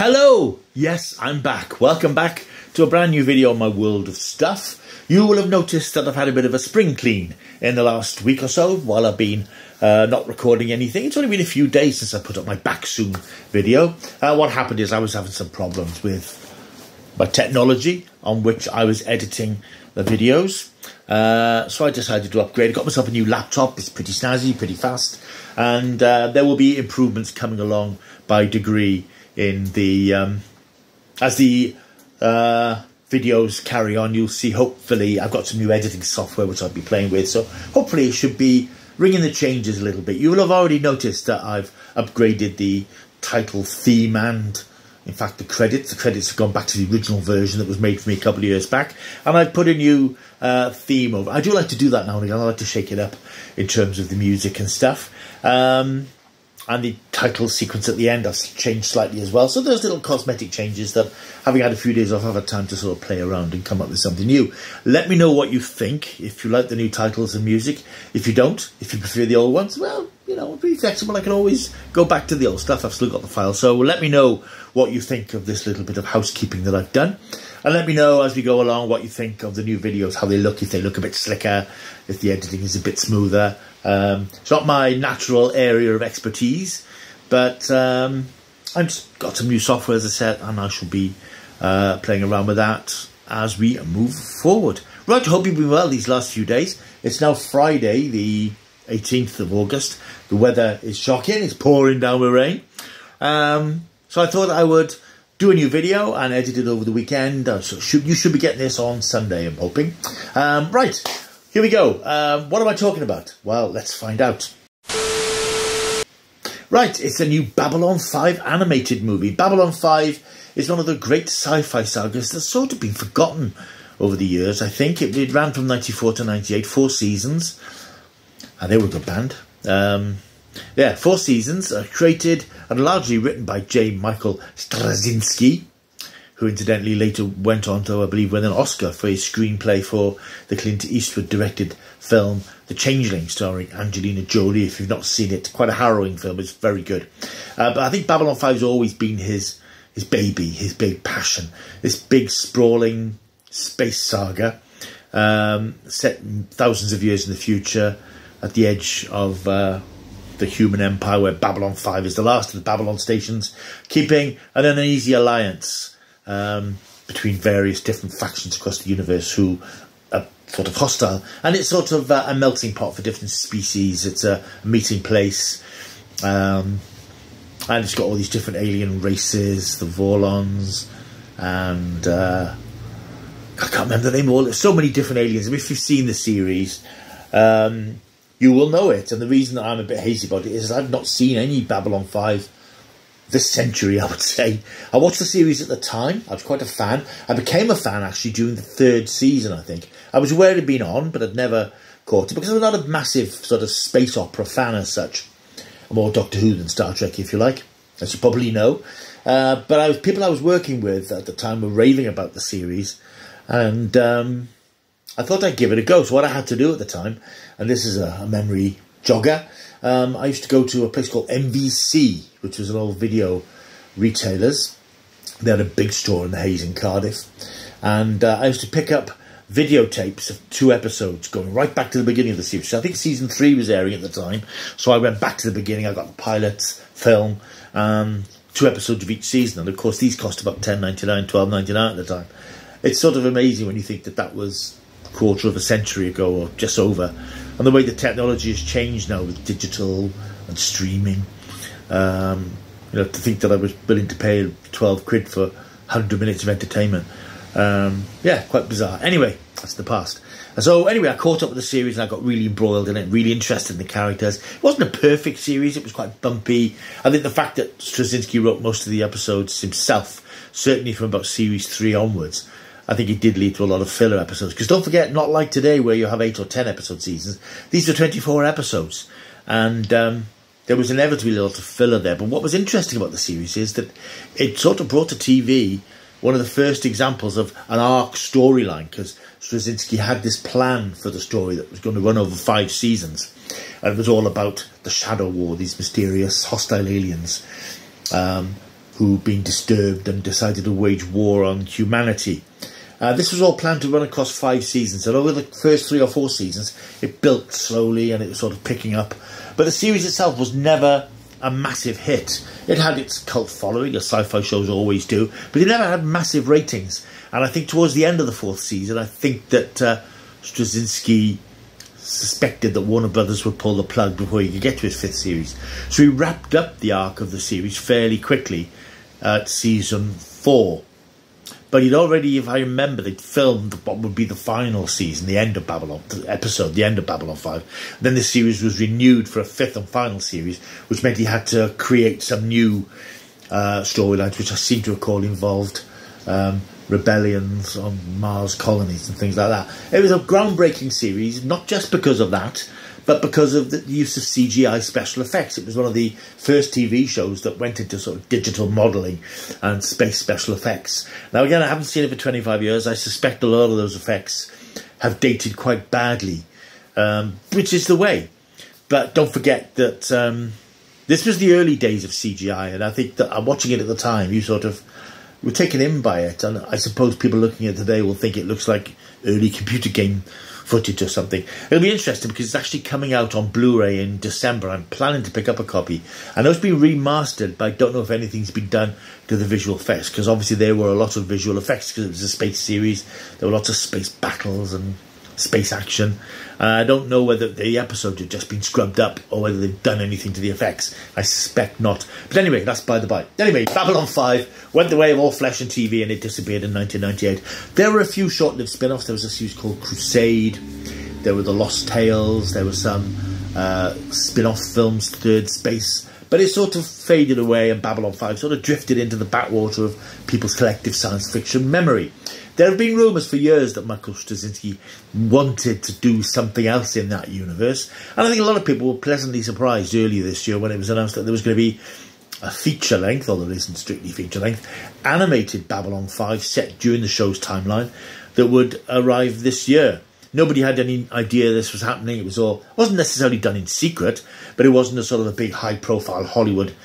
Hello! Yes, I'm back. Welcome back to a brand new video on my world of stuff. You will have noticed that I've had a bit of a spring clean in the last week or so while I've been not recording anything. It's only been a few days since I put up my back soon video. What happened is I was having some problems with my technology on which I was editing the videos. So I decided to upgrade. I got myself a new laptop. It's pretty snazzy, pretty fast. And there will be improvements coming along by degree in the as the videos carry on. You'll see, hopefully, I've got some new editing software which I'll be playing with, so hopefully it should be ringing the changes a little bit. You will have already noticed that I've upgraded the title theme and, in fact, the credits. The credits have gone back to the original version that was made for me a couple of years back, and I've put a new theme over. I do like to do that now and again. I like to shake it up in terms of the music and stuff. And the title sequence at the end I've changed slightly as well. So there's little cosmetic changes that, having had a few days off, I've had time to sort of play around and come up with something new. Let me know what you think, if you like the new titles and music. If you don't, if you prefer the old ones, well, you know, I'm pretty flexible. I can always go back to the old stuff. I've still got the file. So let me know what you think of this little bit of housekeeping that I've done. And let me know as we go along what you think of the new videos, how they look, if they look a bit slicker, if the editing is a bit smoother. It's not my natural area of expertise, but I've just got some new software, as I said, and I shall be playing around with that as we move forward. Right, I hope you've been well these last few days. It's now Friday, the 18th of August. The weather is shocking. It's pouring down with rain. So I thought I would do a new video and edit it over the weekend. So you should be getting this on Sunday, I'm hoping. Right, here we go. What am I talking about? Well, let's find out. Right, it's a new Babylon 5 animated movie. Babylon 5 is one of the great sci-fi sagas that's sort of been forgotten over the years, I think. It ran from 94 to 98, 4 seasons. And they were a good band. Yeah, 4 seasons, created and largely written by J. Michael Straczynski, who incidentally later went on to, I believe, win an Oscar for his screenplay for the Clint Eastwood directed film The Changeling, starring Angelina Jolie. If you've not seen it, quite a harrowing film. It's very good. But I think Babylon 5 has always been his baby, his big passion. This big, sprawling space saga set thousands of years in the future at the edge of the human empire, where Babylon 5 is the last of the Babylon stations, keeping an uneasy alliance between various different factions across the universe who are sort of hostile. And it's sort of a melting pot for different species. It's a meeting place. And it's got all these different alien races, the Vorlons, and I can't remember the name of all. There's so many different aliens. I mean, if you've seen the series, you will know it. And the reason that I'm a bit hazy about it is I've not seen any Babylon 5 this century, I would say. I watched the series at the time. I was quite a fan. I became a fan, actually, during the 3rd season, I think. I was aware it had been on, but I'd never caught it, because I'm not a massive sort of space opera fan as such. I'm more Doctor Who than Star Trek, if you like, as you probably know. But people I was working with at the time were raving about the series, and I thought I'd give it a go. So what I had to do at the time, and this is a memory jogger, I used to go to a place called MVC, which was an old video retailers. They had a big store in the Hayes in Cardiff. And I used to pick up videotapes of 2 episodes going right back to the beginning of the series. So I think season 3 was airing at the time. So I went back to the beginning. I got the pilots, film, 2 episodes of each season. And of course, these cost about $10.99, $12.99 at the time. It's sort of amazing when you think that that was a quarter of a century ago, or just over. And the way the technology has changed now with digital and streaming. You know, to think that I was willing to pay 12 quid for 100 minutes of entertainment. Yeah, quite bizarre. Anyway, that's the past. And so anyway, I caught up with the series and I got really embroiled in it, really interested in the characters. It wasn't a perfect series. It was quite bumpy. I think the fact that Straczynski wrote most of the episodes himself, certainly from about series 3 onwards, I think it did lead to a lot of filler episodes. Because don't forget, not like today where you have 8 or 10 episode seasons. These are 24 episodes. And there was inevitably a lot of filler there. But what was interesting about the series is that it sort of brought to TV one of the first examples of an arc storyline, because Straczynski had this plan for the story that was going to run over 5 seasons. And it was all about the Shadow War, these mysterious hostile aliens who'd been disturbed and decided to wage war on humanity. This was all planned to run across 5 seasons, and over the first 3 or 4 seasons, it built slowly and it was sort of picking up. But the series itself was never a massive hit. It had its cult following, as sci-fi shows always do, but it never had massive ratings. And I think towards the end of the 4th season, I think that Straczynski suspected that Warner Brothers would pull the plug before he could get to his 5th series. So he wrapped up the arc of the series fairly quickly at season 4. But he'd already, if I remember, they'd filmed what would be the final season, the end of Babylon, the episode, the end of Babylon 5. Then the series was renewed for a 5th and final series, which meant he had to create some new storylines, which I seem to recall involved rebellions on Mars colonies and things like that. It was a groundbreaking series, not just because of that, but because of the use of CGI special effects. It was one of the first TV shows that went into sort of digital modelling and space special effects. Now, again, I haven't seen it for 25 years. I suspect a lot of those effects have dated quite badly, which is the way. But don't forget that this was the early days of CGI, and I think that I'm watching it at the time, you sort of were taken in by it, and I suppose people looking at it today will think it looks like early computer game footage or something. It'll be interesting because it's actually coming out on Blu-ray in December. I'm planning to pick up a copy. I know it's been remastered, but I don't know if anything's been done to the visual effects, because obviously there were a lot of visual effects because it was a space series. There were lots of space battles and space action. I don't know whether the episodes have just been scrubbed up or whether they've done anything to the effects. I suspect not. But anyway, that's by the by. Anyway, Babylon 5 went the way of all flesh and TV, and it disappeared in 1998. There were a few short-lived spin-offs. There was a series called Crusade. There were The Lost Tales. There were some spin-off films, Third Space. But it sort of faded away, and Babylon 5 sort of drifted into the backwater of people's collective science fiction memory. There have been rumours for years that Michael Straczynski wanted to do something else in that universe. And I think a lot of people were pleasantly surprised earlier this year when it was announced that there was going to be a feature-length, although it isn't strictly feature-length, animated Babylon 5 set during the show's timeline that would arrive this year. Nobody had any idea this was happening. It wasn't necessarily done in secret, but it wasn't a sort of a big high-profile Hollywood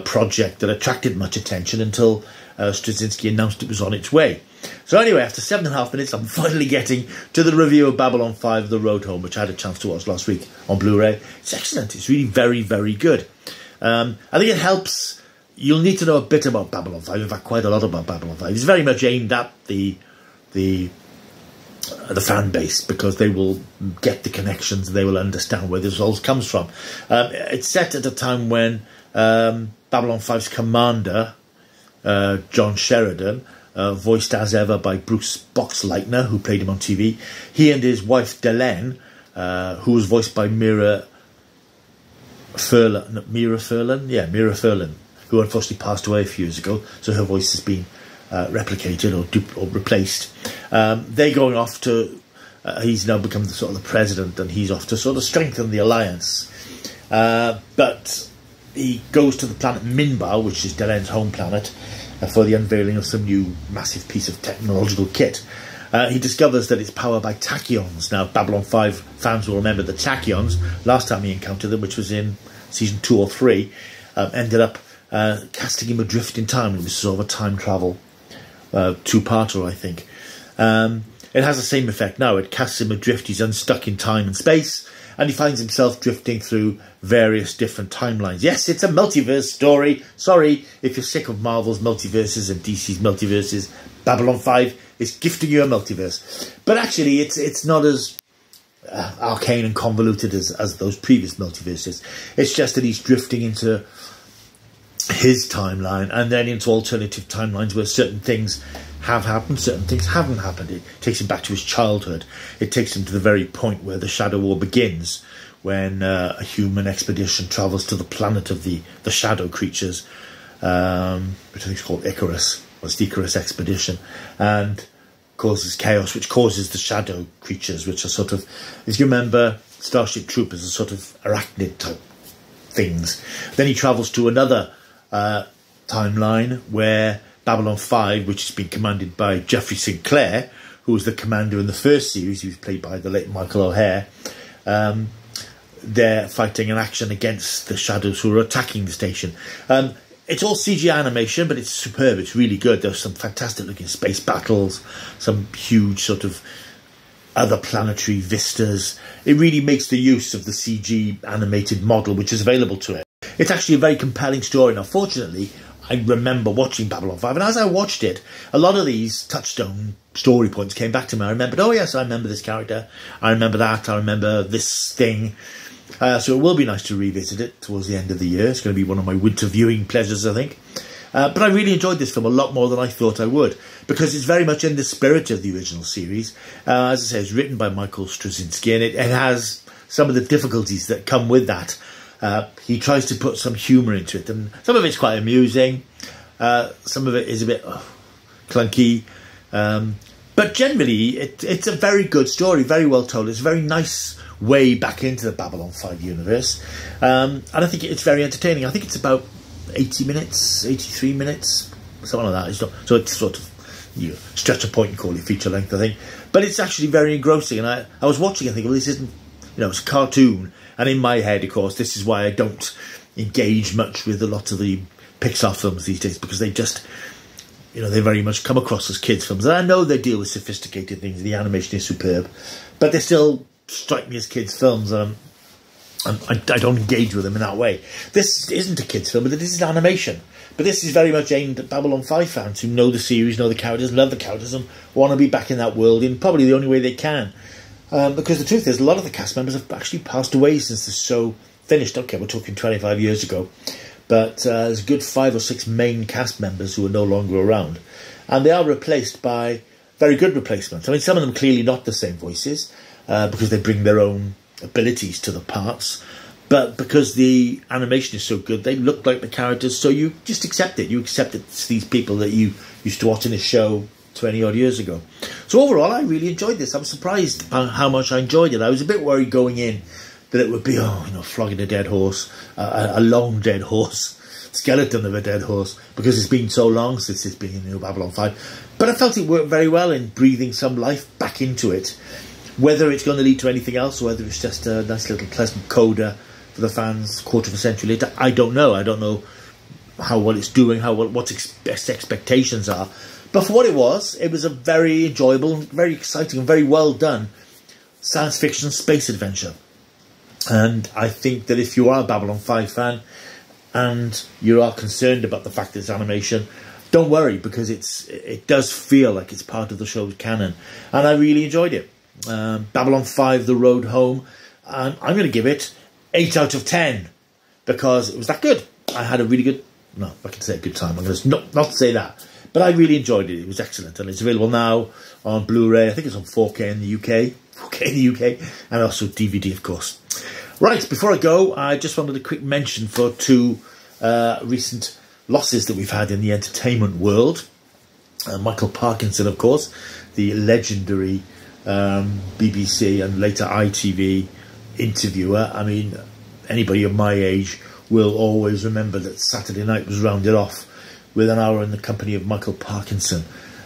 project that attracted much attention until Straczynski announced it was on its way. So anyway, after 7.5 minutes, I'm finally getting to the review of Babylon 5, The Road Home, which I had a chance to watch last week on Blu-ray. It's excellent. It's really very, very good. I think it helps. You'll need to know a bit about Babylon 5, in fact, quite a lot about Babylon 5. It's very much aimed at the fan base, because they will get the connections and they will understand where this all comes from. It's set at a time when Babylon 5's commander, John Sheridan, voiced as ever by Bruce Boxleitner, who played him on TV. He and his wife Delenn, who was voiced by Mira Furlan, who unfortunately passed away a few years ago, so her voice has been replicated or replaced. They're going off to, he's now become the sort of the president, and he's off to sort of strengthen the alliance. But he goes to the planet Minbar, which is Delenn's home planet, for the unveiling of some new massive piece of technological kit. He discovers that it's powered by tachyons. Now, Babylon 5 fans will remember the tachyons, last time he encountered them, which was in season 2 or 3, ended up casting him adrift in time. It was sort of a time travel two-parter, I think. It has the same effect now. It casts him adrift. He's unstuck in time and space, and he finds himself drifting through various different timelines. Yes, it's a multiverse story. Sorry if you're sick of Marvel's multiverses and DC's multiverses. Babylon 5 is gifting you a multiverse. But actually, it's not as arcane and convoluted as those previous multiverses. It's just that he's drifting into his timeline and then into alternative timelines where certain things have happened, certain things haven't happened. It takes him back to his childhood. It takes him to the very point where the Shadow War begins, when a human expedition travels to the planet of the shadow creatures, which I think is called Icarus, or it's the Icarus expedition, and causes chaos, which causes the shadow creatures, which are sort of, if you remember, Starship Troopers are sort of arachnid type things. Then he travels to another timeline where Babylon 5, which has been commanded by Jeffrey Sinclair, who was the commander in the first series. He was played by the late Michael O'Hare. They're fighting an action against the Shadows who are attacking the station. It's all CGI animation, but it's superb. It's really good. There's some fantastic looking space battles, some huge sort of other planetary vistas. It really makes the use of the CG animated model which is available to it. It's actually a very compelling story. Now, fortunately, I remember watching Babylon 5, and as I watched it, a lot of these touchstone story points came back to me. I remembered, oh yes, I remember this character, I remember that, I remember this thing. So it will be nice to revisit it towards the end of the year. It's going to be one of my winter viewing pleasures, I think. But I really enjoyed this film a lot more than I thought I would, because it's very much in the spirit of the original series. As I say, it's written by Michael Straczynski, and it has some of the difficulties that come with that. He tries to put some humour into it, and some of it's quite amusing. Some of it is a bit clunky. But generally, it's a very good story, very well told. It's a very nice way back into the Babylon 5 universe. And I think it's very entertaining. I think it's about 80 minutes, 83 minutes, something like that. So it's sort of stretch a point and call it feature length, I think. But it's actually very engrossing. And I was watching it thinking, well, this isn't, it's a cartoon. And in my head, of course, this is why I don't engage much with a lot of the Pixar films these days, because they just, they very much come across as kids' films. And I know they deal with sophisticated things. The animation is superb, but they still strike me as kids' films. I don't engage with them in that way. This isn't a kids' film, but this is animation. But this is very much aimed at Babylon 5 fans who know the series, know the characters, love the characters, and want to be back in that world in probably the only way they can. Because the truth is, a lot of the cast members have actually passed away since the show finished. Okay, we're talking 25 years ago. But there's a good 5 or 6 main cast members who are no longer around. And they are replaced by very good replacements. I mean, some of them clearly not the same voices, because they bring their own abilities to the parts. But because the animation is so good, they look like the characters, so you just accept it. You accept it's these people that you used to watch in a show 20 odd years ago. So overall, I really enjoyed this. I was surprised how much I enjoyed it. I was a bit worried going in that it would be, flogging a dead horse, a long dead horse, skeleton of a dead horse, because it's been so long since it's been in Babylon 5. But I felt it worked very well in breathing some life back into it. Whether it's going to lead to anything else, or whether it's just a nice little pleasant coda for the fans quarter of a century later, I don't know. I don't know what it's doing, what its best expectations are. But for what it was a very enjoyable, very exciting, and very well done science fiction space adventure. And I think that if you are a Babylon 5 fan and you are concerned about the fact that it's animation, don't worry, because it does feel like it's part of the show's canon. And I really enjoyed it. Babylon 5, The Road Home, I'm going to give it 8 out of 10 because it was that good. I had a really good, no, I can say a good time. I'm going to not say that. But I really enjoyed it. It was excellent. And it's available now on Blu-ray. I think it's on 4K in the UK. And also DVD, of course. Right, before I go, I just wanted a quick mention for 2 recent losses that we've had in the entertainment world. Michael Parkinson, of course, the legendary BBC and later ITV interviewer. I mean, anybody of my age will always remember that Saturday night was rounded off with an hour in the company of Michael Parkinson,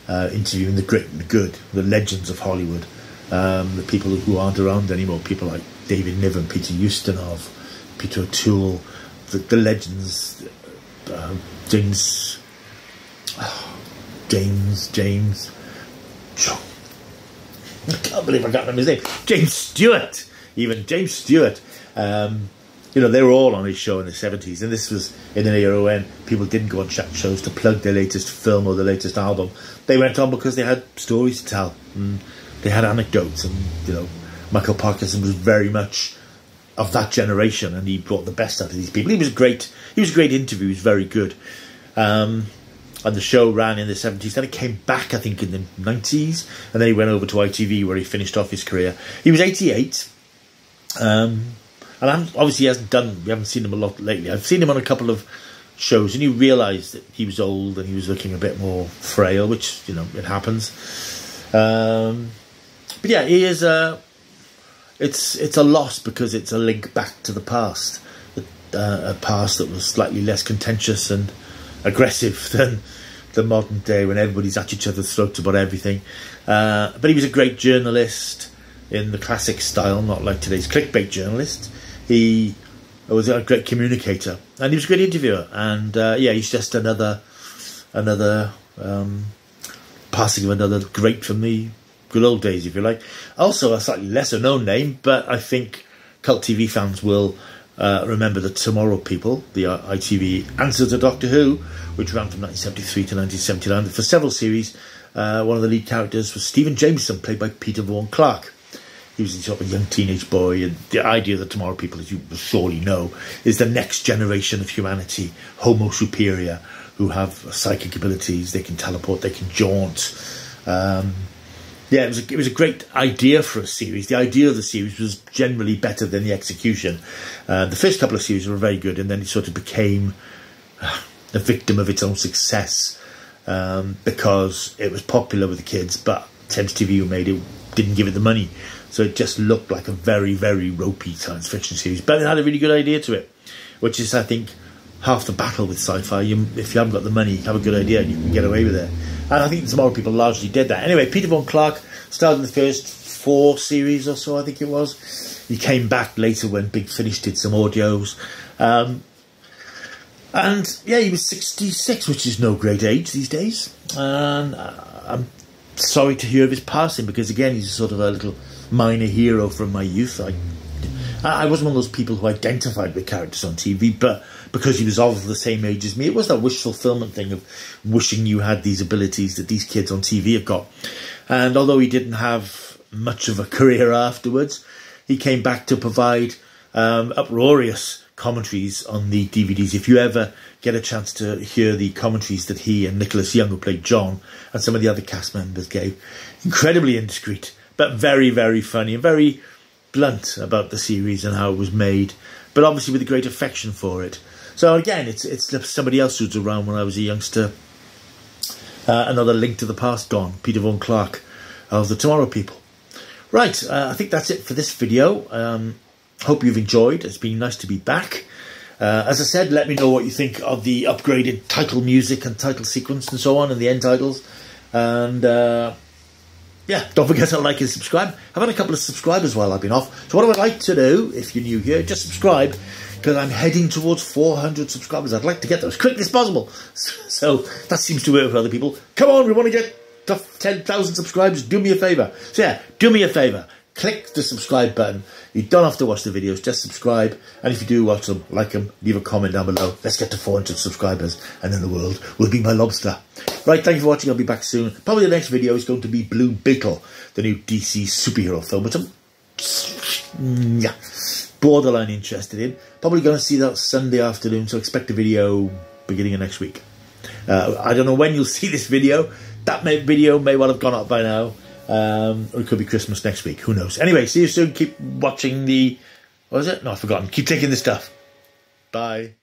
interviewing the great and the good, the legends of Hollywood, the people who aren't around anymore, people like David Niven, Peter Ustinov, Peter O'Toole, the legends, James, I can't believe I can't remember his name, James Stewart, they were all on his show in the 70s, and this was in an era when people didn't go on chat shows to plug their latest film or their latest album. They went on because they had stories to tell, and they had anecdotes, and Michael Parkinson was very much of that generation, and he brought the best out of these people. He was a great interview. He was very good. And the show ran in the 70s. Then it came back, I think, in the 90s, and then he went over to ITV where he finished off his career. He was 88. And obviously we haven't seen him a lot lately. I've seen him on a couple of shows, and you realise that he was old and he was looking a bit more frail, which, it happens. But yeah, he is it's a loss because it's a link back to the past. A past that was slightly less contentious and aggressive than the modern day when everybody's at each other's throats about everything. But he was a great journalist in the classic style, not like today's clickbait journalist. He was a great communicator, and he was a great interviewer. And yeah, he's just another passing of another great from the good old days, if you like. Also, a slightly lesser known name, but I think cult TV fans will remember the Tomorrow People, the ITV answer to Doctor Who, which ran from 1973 to 1979. For several series, one of the lead characters was Stephen Jameson, played by Peter Vaughan Clark. He was a sort of young teenage boy, and the idea of the Tomorrow People, as you surely know, is the next generation of humanity, Homo superior, who have psychic abilities. They can teleport, they can jaunt. Yeah, it was a great idea for a series. The idea of the series was generally better than the execution. The first couple of series were very good, and then it sort of became a victim of its own success because it was popular with the kids, but Thames TV, who made it, didn't give it the money. So it just looked like a very, very ropey science fiction series. But it had a really good idea to it, which is, I think, half the battle with sci-fi. If you haven't got the money, you have a good idea and you can get away with it. And I think Tomorrow People largely did that. Anyway, Peter Vaughan Clark starred in the first 4 series or so, I think it was. He came back later when Big Finish did some audios. And yeah, he was 66, which is no great age these days. And I'm sorry to hear of his passing, because again, he's sort of a little minor hero from my youth. I wasn't one of those people who identified with characters on TV, but because he was of the same age as me, it was that wish fulfillment thing of wishing you had these abilities that these kids on TV have got. And although he didn't have much of a career afterwards, he came back to provide uproarious commentaries on the DVDs. If you ever get a chance to hear the commentaries that he and Nicholas Young, who played John, and some of the other cast members gave, incredibly indiscreet, but very, very funny and very blunt about the series and how it was made, but obviously with a great affection for it. So again, it's somebody else who's around when I was a youngster. Another link to the past gone, Peter Vaughan Clark of the Tomorrow People. Right, I think that's it for this video. Hope you've enjoyed. It's been nice to be back. As I said, let me know what you think of the upgraded title music and title sequence and so on, and the end titles. And yeah, don't forget to like and subscribe. I've had a couple of subscribers while I've been off. So what I would like to do, if you're new here, just subscribe, because I'm heading towards 400 subscribers. I'd like to get there as quickly as possible. So that seems to work for other people. Come on, we want to get to 10,000 subscribers. Do me a favour. So yeah, do me a favour. Click the subscribe button. You don't have to watch the videos, just subscribe. And if you do watch them, like them, leave a comment down below. Let's get to 400 subscribers, and then the world will be my lobster. Right, thank you for watching. I'll be back soon. Probably the next video is going to be Blue Beetle, the new DC superhero film, which I'm borderline interested in. Probably going to see that Sunday afternoon, so expect a video beginning of next week. I don't know when you'll see this video. That video may well have gone up by now. Or it could be Christmas next week. Who knows? Anyway, see you soon. Keep watching the... What is it? No, I've forgotten. Keep taking the stuff. Bye.